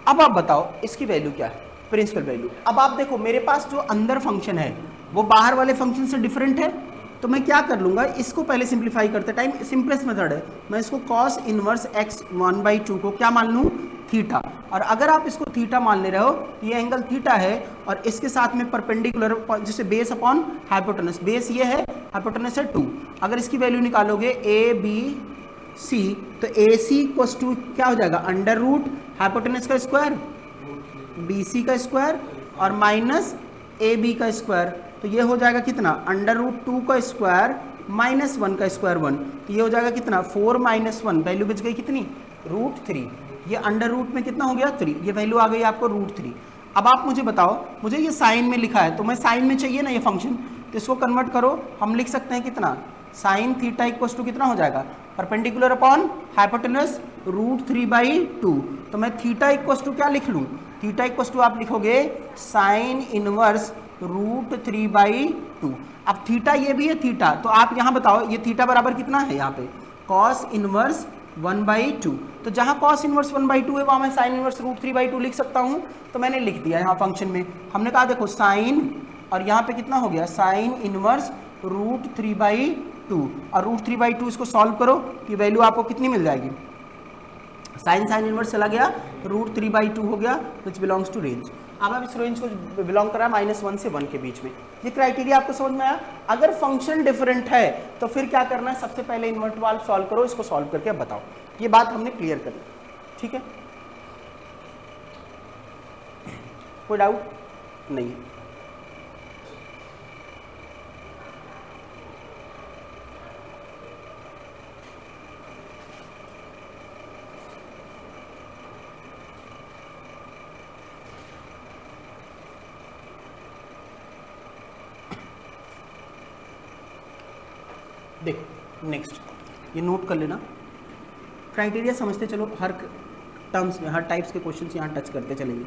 अब आप बताओ इसकी वैल्यू क्या है, प्रिंसिपल वैल्यू। अब आप देखो मेरे पास जो अंदर फंक्शन है वो बाहर वाले फंक्शन से डिफरेंट है, तो मैं क्या कर लूँगा, इसको पहले सिंप्लीफाई करते टाइम, सिंपलेस्ट मेथड है, मैं इसको कॉस इनवर्स एक्स 1/2 को क्या मान लूँ थीटा, और अगर आप इसको थीटा मान ले रहे हो, ये एंगल थीटा है और इसके साथ में परपेंडिकुलर जिसे बेस अपॉन हाइपोटेनस, बेस ये है, हाइपोटेनस है 2, अगर इसकी वैल्यू निकालोगे ए बी सी, तो ए सी इक्वल्स टू क्या हो जाएगा अंडर रूट हाइपोटेनस का स्क्वायर बी सी का स्क्वायर और माइनस ए बी का स्क्वायर, तो ये हो जाएगा कितना √2 का स्क्वायर -1 का स्क्वायर 1, तो ये हो जाएगा कितना 4 - 1, वैल्यू बच गई कितनी √3, ये अंडर रूट में कितना हो गया 3, ये वैल्यू आ गई आपको √3। अब आप मुझे बताओ, मुझे ये साइन में लिखा है तो मैं साइन में चाहिए ना ये फंक्शन, तो इसको कन्वर्ट करो, हम लिख सकते हैं कितना साइन थीटा इक्वल्स टू कितना हो जाएगा परपेंडिकुलर अपॉन हाइपोटेनस √3/2, तो मैं थीटा इक्वल्स टू क्या लिख लूँ, थीटा इक्वल्स टू आप लिखोगे साइन इनवर्स √3/2। अब थीटा ये भी है थीटा, तो आप यहाँ बताओ ये थीटा बराबर कितना है, यहाँ पे कॉस इनवर्स 1/2। तो जहाँ cos इनवर्स 1/2 है वहाँ मैं साइन इनवर्स √3/2 लिख सकता हूँ, तो मैंने लिख दिया यहाँ फंक्शन में। हमने कहा देखो साइन, और यहाँ पे कितना हो गया साइन इनवर्स √3/2, और √3/2 इसको सॉल्व करो कि वैल्यू आपको कितनी मिल जाएगी, साइन इनवर्स चला गया √3/2 हो गया, विच बिलोंग्स टू रेंज। अब आप इस रेंज को बिलोंग करा -1 से 1 के बीच में। ये क्राइटेरिया आपको समझ में आया। अगर फंक्शन डिफरेंट है तो फिर क्या करना है, सबसे पहले इन्वर्ट वाल्व सॉल्व करो, इसको सॉल्व करके अब बताओ। ये बात हमने क्लियर कर ली, ठीक है, कोई डाउट नहीं है। देखो नेक्स्ट, ये नोट कर लेना, क्राइटेरिया समझते चलो, हर टर्म्स में हर टाइप्स के क्वेश्चंस यहाँ टच करते चलेंगे,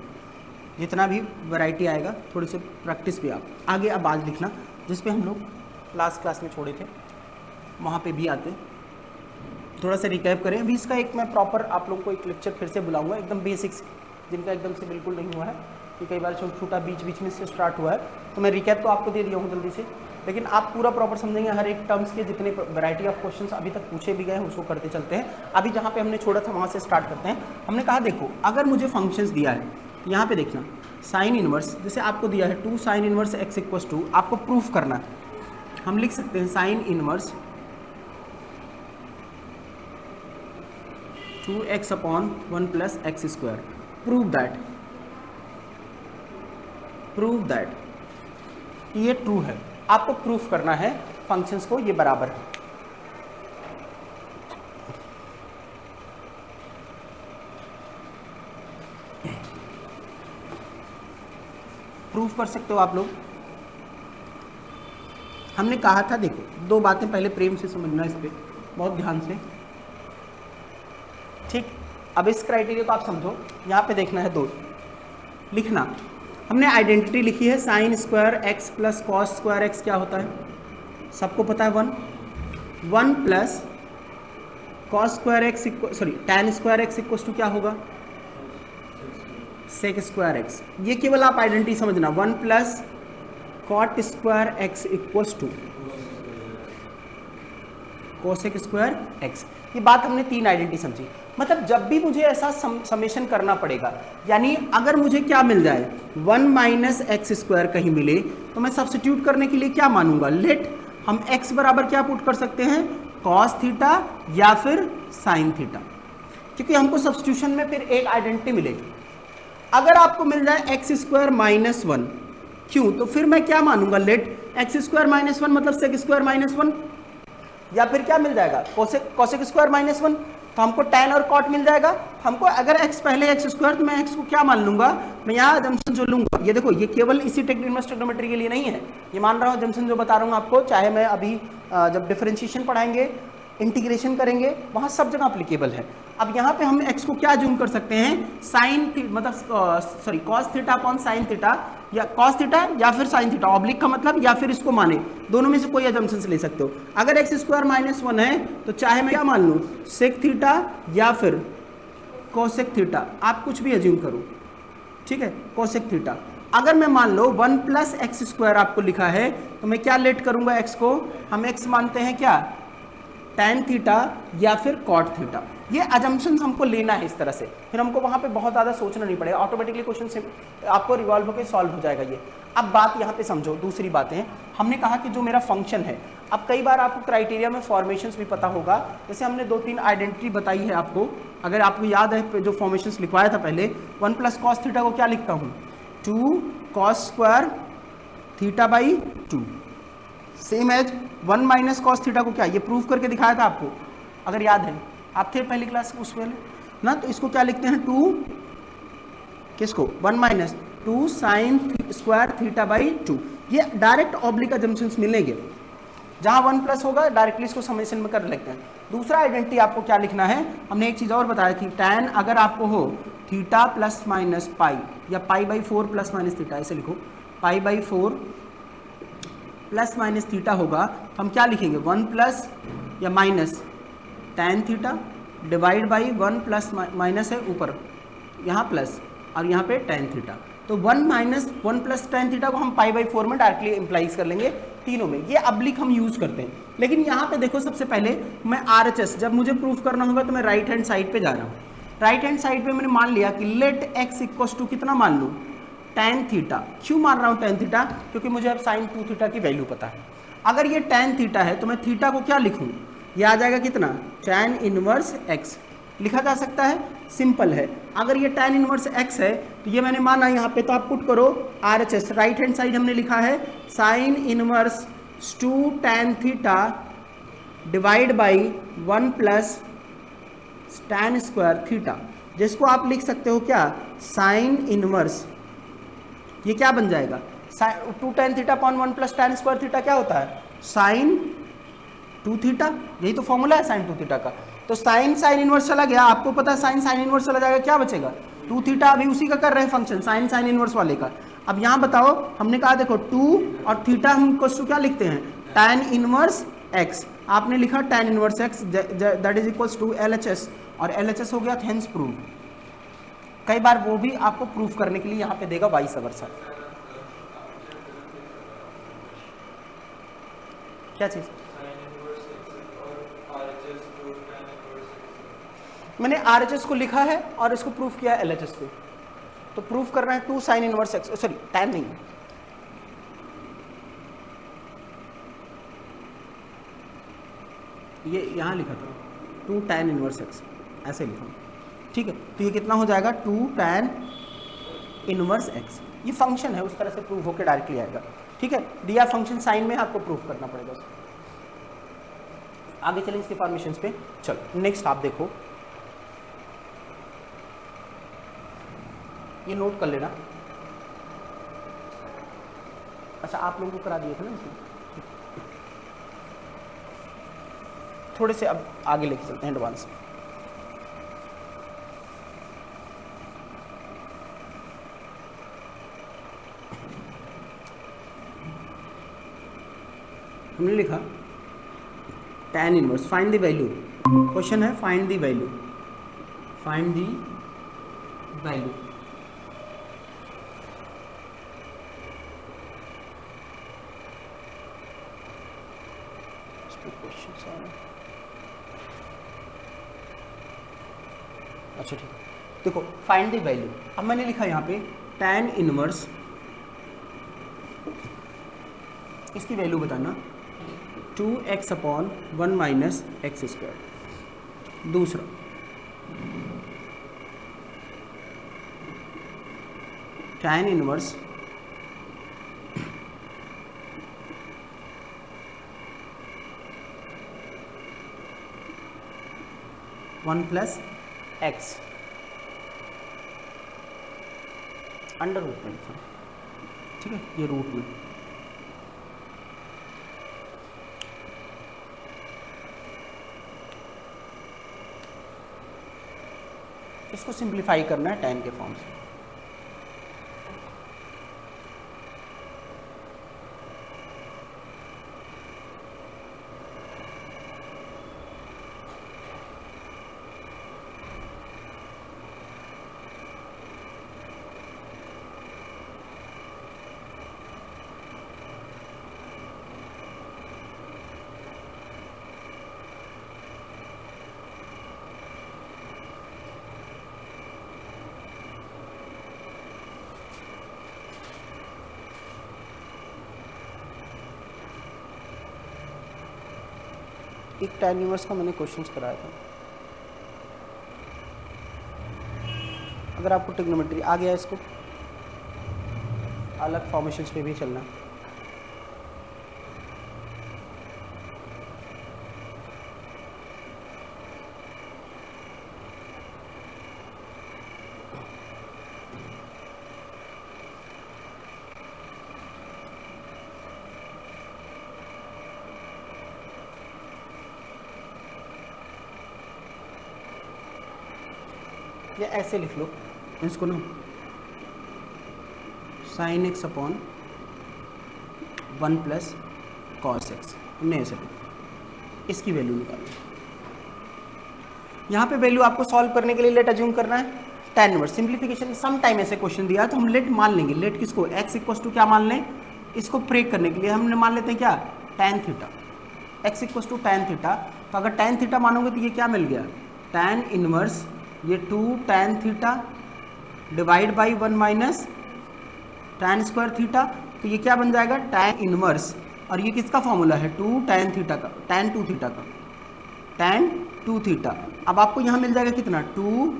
जितना भी वैरायटी आएगा थोड़ी सी प्रैक्टिस भी आप आगे अब आज लिखना, जिस पे हम लोग लास्ट क्लास में छोड़े थे वहाँ पे भी आते, थोड़ा सा रिकैप करें। अभी इसका एक मैं प्रॉपर आप लोग को एक लेक्चर फिर से बुलाऊंगा, एकदम बेसिक्स जिनका एकदम से बिल्कुल नहीं हुआ है, कि कई बार छोटा बीच में से स्टार्ट हुआ है, तो मैं रिकैप तो आपको दे दिया हूँ जल्दी से, लेकिन आप पूरा प्रॉपर समझेंगे हर एक टर्म्स के जितने वैरायटी ऑफ क्वेश्चंस अभी तक पूछे भी गए हैं उसको करते चलते हैं। अभी जहाँ पे हमने छोड़ा था वहाँ से स्टार्ट करते हैं। हमने कहा देखो अगर मुझे फंक्शंस दिया है, यहाँ पे देखना साइन इनवर्स, जैसे आपको दिया है 2 sine inverse x equals to, आपको प्रूफ करना है, हम लिख सकते हैं sine inverse 2x/1 + x², prove that ये ट्रू है। आपको प्रूफ करना है फंक्शंस को ये बराबर है। प्रूफ कर सकते हो आप लोग। हमने कहा था देखो दो बातें पहले प्रेम से समझना, इस पे बहुत ध्यान से, ठीक। अब इस क्राइटेरिया को आप समझो, यहाँ पे देखना है दो लिखना। हमने आइडेंटिटी लिखी है sine square x plus cos square x क्या होता है, सबको पता है 1 plus cos square x tan square x equals to क्या होगा, सेक स्क्वायर x। ये केवल आप आइडेंटिटी समझना, 1 plus cot square x equals to cosec square x। ये बात हमने 3 आइडेंटिटी समझी। मतलब जब भी मुझे ऐसा समेशन करना पड़ेगा, यानी अगर मुझे क्या मिल जाए 1 - x² कहीं मिले, तो मैं सब्स्टिट्यूट करने के लिए क्या मानूंगा, लेट हम x बराबर क्या पुट कर सकते हैं, cos थीटा या फिर sin थीटा, क्योंकि हमको सब्स्टिट्यूशन में फिर एक आइडेंटिटी मिलेगी। अगर आपको मिल जाए x² - 1, क्यों, तो फिर मैं क्या मानूंगा, लेट x² - 1 मतलब sec² - 1, या फिर क्या मिल जाएगा कोसेक स्क्वायर -1, तो हमको टैन और कॉट मिल जाएगा। हमको अगर x पहले x², तो मैं x को क्या मान लूंगा, मैं यहाँ जंक्शन जो लूंगा, ये देखो ये केवल इसी इनवर्स ट्रिग्नोमेट्री के लिए नहीं है, ये मान रहा हूँ जंक्शन जो बता रहा हूँ आपको, चाहे मैं अभी जब डिफरेंशिएशन पढ़ाएंगे, इंटीग्रेशन करेंगे, वहाँ सब जगह अप्लीकेबल है। अब यहाँ पे हम x को क्या जूम कर सकते हैं, cos theta upon sine theta, या cos थीटा या फिर sin थीटा, ऑब्लिक का मतलब, या फिर इसको माने, दोनों में से कोई अजम्पशन ले सकते हो। अगर x² - 1 है तो चाहे मैं क्या मान लूँ, सेक थीटा या फिर कोसेक थीटा, आप कुछ भी अज्यूम करो, ठीक है, कोसेक थीटा। अगर मैं मान लो 1 + x² आपको लिखा है, तो मैं क्या लेट करूंगा x को, हम x मानते हैं क्या, टैन थीटा या फिर कॉट थीटा। ये अजम्पशंस हमको लेना है इस तरह से, फिर हमको वहाँ पे बहुत ज़्यादा सोचना नहीं पड़ेगा, ऑटोमेटिकली क्वेश्चन से आपको रिवॉल्व होकर सॉल्व हो जाएगा ये। अब बात यहाँ पे समझो, दूसरी बातें हमने कहा कि जो मेरा फंक्शन है, अब कई बार आपको क्राइटेरिया में फॉर्मेशंस भी पता होगा, जैसे हमने 2-3 आइडेंटिटी बताई है आपको, अगर आपको याद है जो फॉर्मेशंस लिखवाया था पहले, 1 + cos थीटा को क्या लिखता हूँ, 2 cos square θ/2, same as 1 - cos theta को क्या, ये प्रूफ करके दिखाया था आपको, अगर याद है, आप थे पहली क्लास उस वाले ना, तो इसको क्या लिखते हैं, 2 किसको 1 - 2 sin स्क्वायर θ/2। ये डायरेक्ट ऑब्लिक अजम्पशंस मिलेंगे, जहाँ 1 प्लस होगा डायरेक्टली इसको समेशन में कर लेते हैं। दूसरा आइडेंटिटी आपको क्या लिखना है, हमने एक चीज़ और बताया कि टैन अगर आपको हो थीटा ± पाई या π/4 ± थीटा, ऐसे लिखो π/4 ± थीटा होगा, तो हम क्या लिखेंगे 1 प्लस या minus tan theta divide by 1 plus minus है ऊपर, यहाँ प्लस और यहाँ पे tan थीटा, तो 1 माइनस 1 प्लस tan थीटा को हम पाई बाई 4 में डायरेक्टली इम्प्लाइज कर लेंगे तीनों में। ये अब्लिक हम यूज़ करते हैं। लेकिन यहाँ पे देखो सबसे पहले मैं RHS जब मुझे प्रूफ करना होगा तो मैं राइट हैंड साइड पे जा रहा हूँ। राइट हैंड साइड पे मैंने मान लिया कि लेट x इक्वल्स टू कितना मान लूँ, tan थीटा। क्यों मान रहा हूँ tan थीटा, क्योंकि मुझे अब sin 2 थीटा की वैल्यू पता है। अगर ये tan थीटा है तो मैं थीटा को क्या लिखूँ, ये आ जाएगा कितना, tan इनवर्स x लिखा जा सकता है, सिंपल है। अगर ये tan इनवर्स x है तो ये मैंने माना यहाँ पे, तो आप पुट करो RHS, राइट हैंड साइड हमने लिखा है sin inverse 2 tan theta divide by 1 plus tan square theta, जिसको आप लिख सकते हो क्या, sin इनवर्स, ये क्या बन जाएगा 2 tan theta upon 1 plus tan square theta क्या होता है, sin 2 थीटा। यही तो फॉर्मूला है sin 2 थीटा का। तो sin इनवर्स चला गया, आपको पता है sin इनवर्स चला जाएगा, क्या बचेगा 2 थीटा। अभी उसी का कर रहे हैं फंक्शन sin इनवर्स वाले का। अब यहाँ बताओ, हमने कहा देखो 2 और थीटा हम इक्वल्स टू क्या लिखते हैं, tan इनवर्स x। आपने लिखा tan inverse x that is equals to LHS, और LHS हो गया हेंस प्रूव। कई बार वो भी आपको प्रूफ करने के लिए यहाँ पे देगा वाइस वर्सा। क्या चीज, मैंने RHS को लिखा है और इसको प्रूफ किया है LHS को। तो प्रूफ करना है 2 sin inverse x, sorry tan नहीं, ये यहाँ लिखा था 2 tan इनवर्स x, ऐसे लिखा, ठीक है। तो ये कितना हो जाएगा 2 tan इनवर्स x। ये फंक्शन है, उस तरह से प्रूफ होकर डायरेक्टली आएगा, ठीक है। दिया फंक्शन साइन में आपको प्रूफ करना पड़ेगा। आगे चलें इसके फॉर्मेशंस पे। चलो नेक्स्ट आप देखो, ये नोट कर लेना। अच्छा आप लोगों को करा दिए थे ना इसमें, थोड़े से अब आगे लेके चलते हैं एडवांस। हमने लिखा tan inverse, find the value. Question है find the value, find the value. अच्छा ठीक है, देखो फाइंड द वैल्यू। अब मैंने लिखा यहाँ पे tan इनवर्स, इसकी वैल्यू बताना 2x upon 1 minus x square. दूसरा tan inverse one plus x under root में, ठीक है, ये रूट में। इसको सिंप्लीफाई करना है tan के फॉर्म से। एक tan इनवर्स का मैंने क्वेश्चंस कराया था। अगर आपको ट्रिग्नोमेट्री आ गया, इसको अलग फॉर्मेशंस पे भी चलना। या ऐसे लिख लो इसको ना, sine x upon 1 plus cos x, हमने ऐसे लिखा, इसकी वैल्यू निकाली। यहाँ पे वैल्यू आपको सॉल्व करने के लिए लेट अज्यूम करना है tan inverse. Simplification some time ऐसे क्वेश्चन दिया तो हम लेट मान लेंगे, लेट किसको, x इक्वल टू क्या मान लें, इसको ब्रेक करने के लिए हमने मान लेते हैं क्या, tan theta, x equal to tan theta. तो अगर tan थीटा मानोगे तो ये क्या मिल गया, tan इनवर्स ये 2 tan theta divide by 1 minus tan square theta. तो ये क्या बन जाएगा, tan इनवर्स, और ये किसका फॉर्मूला है, 2 tan थीटा का, tan 2 थीटा का, tan 2 थीटा। अब आपको यहाँ मिल जाएगा कितना, 2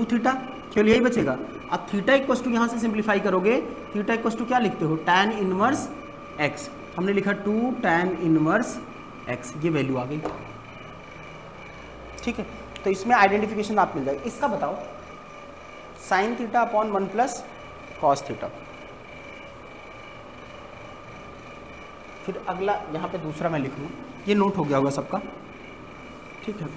थीटा, केवल यही बचेगा। अब थीटा इक्वल टू यहाँ से सिंप्लीफाई करोगे, थीटा इक्वल टू क्या लिखते हो, tan इनवर्स x, हमने लिखा 2 tan इनवर्स x, ये वैल्यू आ गई। ठीक है, तो इसमें आइडेंटिफिकेशन आप मिल जाएगा। इसका बताओ sine theta upon 1 plus cos theta. फिर अगला यहाँ पे दूसरा मैं लिख लूँ, ये नोट हो गया होगा सबका, ठीक है।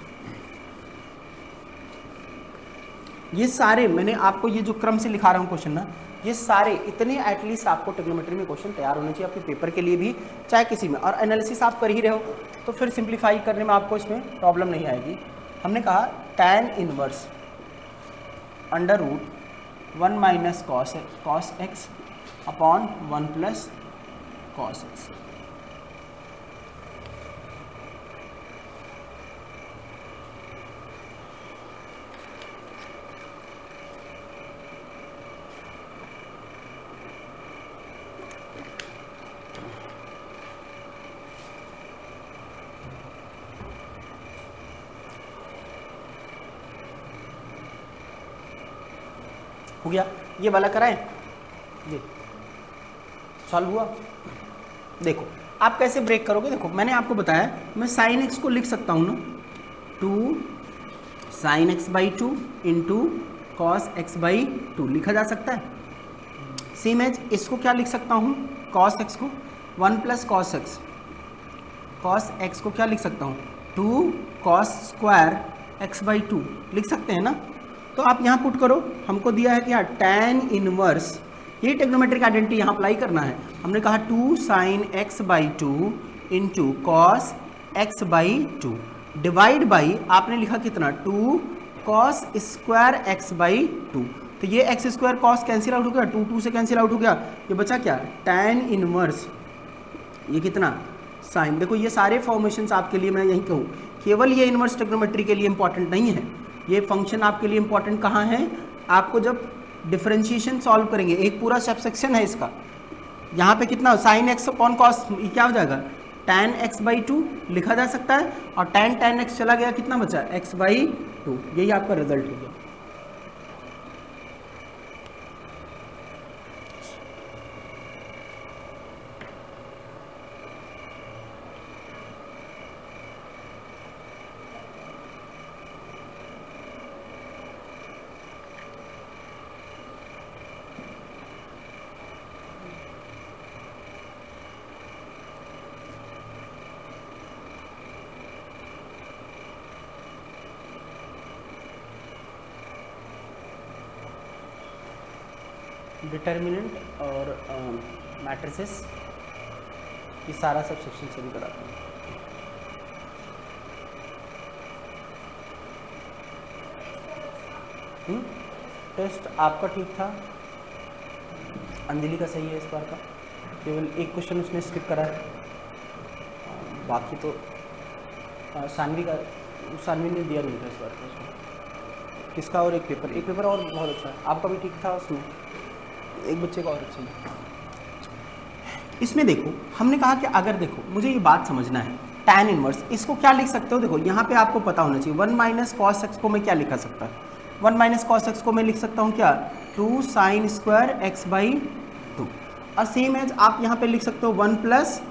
ये सारे मैंने आपको ये जो क्रम से लिखा रहा हूँ क्वेश्चन ना, ये सारे इतने एटलीस्ट आपको ट्रिग्नोमेट्री में क्वेश्चन तैयार होने चाहिए आपके पेपर के लिए भी, चाहे किसी में, और एनालिसिस आप कर ही रहे हो तो फिर सिंप्लीफाई करने में आपको इसमें प्रॉब्लम नहीं आएगी। हमने कहा tan inverse under root 1 minus cos x upon 1 plus cos x. हो गया, ये वाला कराएं, ये सॉल्व हुआ। देखो आप कैसे ब्रेक करोगे, देखो मैंने आपको बताया मैं साइन एक्स को लिख सकता हूँ ना, 2 sine x by 2 into cos x by 2 लिखा जा सकता है। सेम एज इसको क्या लिख सकता हूँ, कॉस एक्स को 1 प्लस कॉस एक्स को क्या लिख सकता हूँ, 2 कॉस स्क्वायर एक्स बाई 2 लिख सकते हैं ना। तो आप यहाँ पुट करो, हमको दिया है क्या, tan इनवर्स, ये ट्रिग्नोमेट्रिक आइडेंटिटी यहाँ अप्लाई करना है। हमने कहा 2 sine x by 2 into cos x by 2 divide by आपने लिखा कितना, 2 कॉस स्क्वायर एक्स बाई 2। तो ये x square cos cancel out हो गया, 2 से कैंसिल आउट हो गया, ये बचा क्या, tan इनवर्स, ये कितना साइन। देखो ये सारे फॉर्मेशंस आपके लिए मैं यही कहूँ, केवल ये इनवर्स ट्रिग्नोमेट्री के लिए इंपॉर्टेंट नहीं है, ये फंक्शन आपके लिए इंपॉर्टेंट कहाँ है, आपको जब डिफरेंशिएशन सॉल्व करेंगे, एक पूरा सब सेक्शन है इसका। यहाँ पे कितना साइन एक्स अपॉन कॉस, ये क्या हो जाएगा, tan x बाई 2 लिखा जा सकता है, और tan x चला गया, कितना बचा, x बाई 2, यही आपका रिजल्ट हो गया। डिटर्मिनेंट और मैट्रिसेस, ये सारा सब सेक्शन से भी कराते हैं। टेस्ट आपका ठीक था, अंजलि का सही है इस बार का, केवल एक क्वेश्चन उसने स्किप करा है, बाकी तो सानवी ने दिया नहीं था इस बार का उसमें। किसका, और एक पेपर और बहुत अच्छा है, आपका भी ठीक था, उसमें एक बच्चे का और अच्छा है। इसमें देखो हमने कहा कि अगर देखो मुझे ये बात समझना है, tan इनवर्स इसको क्या लिख सकते हो, देखो यहाँ पे आपको पता होना चाहिए 1 माइनस कॉस एक्स को मैं क्या लिखा सकता है, 1 माइनस कॉस एक्स को मैं लिख सकता हूँ क्या, 2 साइन स्क्वायर एक्स बाई 2। और सेम एज आप यहाँ पे लिख सकते हो 1 प्लस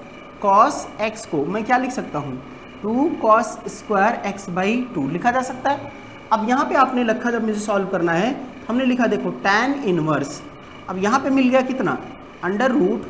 कॉस एक्स को मैं क्या लिख सकता हूँ, 2 कॉस स्क्वायर एक्स बाई 2 लिखा जा सकता है। अब यहाँ पे आपने लिखा, जब मुझे सॉल्व करना है हमने लिखा देखो tan इनवर्स, अब यहाँ पे मिल गया कितना, under root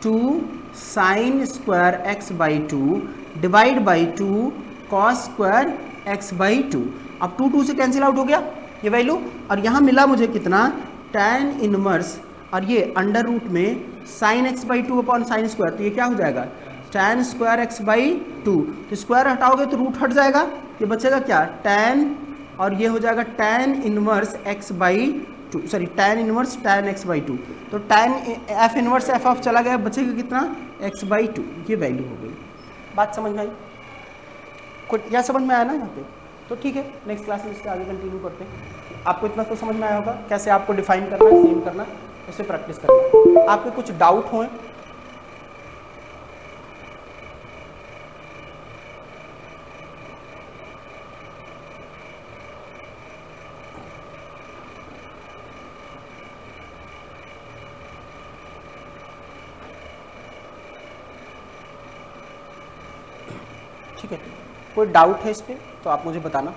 2 sine square x by 2 divide by 2 cos square x by 2। अब 2 से कैंसिल आउट हो गया ये वैल्यू, और यहाँ मिला मुझे कितना, tan इनवर्स, और ये अंडर रूट में sine x by 2 upon sine square, तो ये क्या हो जाएगा tan square x by two, तो स्क्वायर हटाओगे तो रूट हट जाएगा, ये बचेगा क्या tan, और ये हो जाएगा tan inverse x by two, sorry tan inverse tan x by two, तो tan f inverse f of चला गया, बचेगा कितना x बाई टू, ये वैल्यू हो गई। बात समझ में आई? कुछ यह समझ में आया ना यहाँ पे? तो ठीक है, नेक्स्ट क्लास में इससे आगे कंटिन्यू करते हैं। आपको इतना तो समझ में आया होगा कैसे आपको डिफाइन करना है, सेम करना, इससे प्रैक्टिस करना। आपके कुछ डाउट हों? ठीक है, कोई डाउट है इस पर तो आप मुझे बताना।